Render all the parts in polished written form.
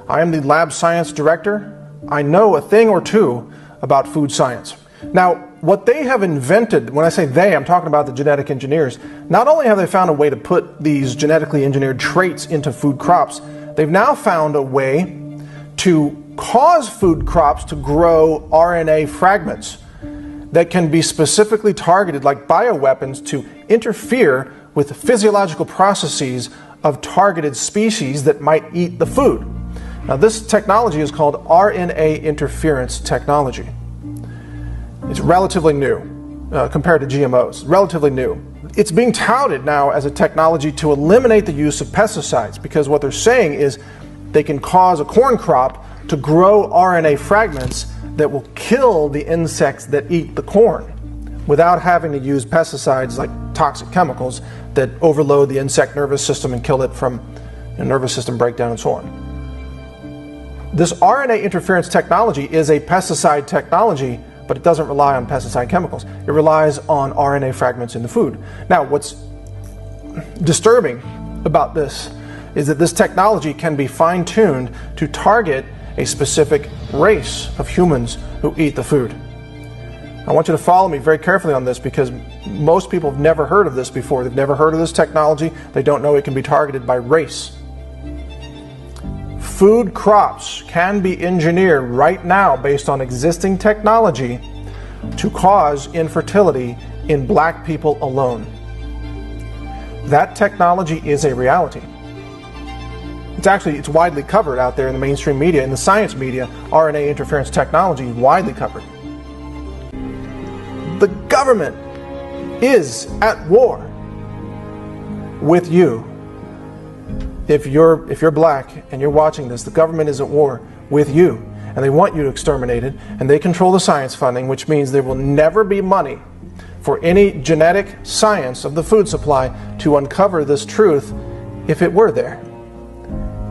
I am the lab science director. I know a thing or two about food science. Now, what they have invented, when I say they, I'm talking about the genetic engineers, not only have they found a way to put these genetically engineered traits into food crops, they've now found a way to cause food crops to grow RNA fragments that can be specifically targeted like bioweapons to interfere with the physiological processes of targeted species that might eat the food. Now, this technology is called RNA interference technology. It's relatively new compared to GMOs, relatively new. It's being touted now as a technology to eliminate the use of pesticides, because what they're saying is they can cause a corn crop to grow RNA fragments that will kill the insects that eat the corn without having to use pesticides like toxic chemicals that overload the insect nervous system and kill it from a nervous system breakdown and so on. This RNA interference technology is a pesticide technology, but it doesn't rely on pesticide chemicals. It relies on RNA fragments in the food. Now, what's disturbing about this is that this technology can be fine-tuned to target a specific race of humans who eat the food. I want you to follow me very carefully on this, because most people have never heard of this before. They've never heard of this technology. They don't know it can be targeted by race. Food crops can be engineered right now based on existing technology to cause infertility in black people alone. That technology is a reality. It's widely covered out there in the mainstream media, in the science media. RNA interference technology is widely covered. The government is at war with you. If you're black and you're watching this, the government is at war with you, and they want you to exterminate it, and they control the science funding, which means there will never be money for any genetic science of the food supply to uncover this truth. If it were there,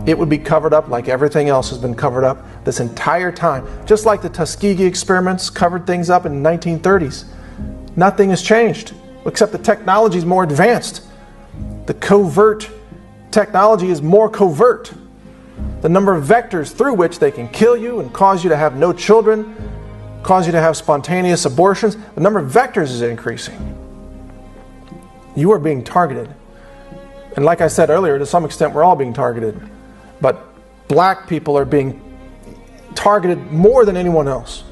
it would be covered up like everything else has been covered up this entire time. Just like the Tuskegee experiments covered things up in the 1930s. Nothing has changed, except the technology is more advanced. The covert technology is more covert. The number of vectors through which they can kill you and cause you to have no children, cause you to have spontaneous abortions, the number of vectors is increasing. You are being targeted. And like I said earlier, to some extent we're all being targeted. But black people are being targeted more than anyone else.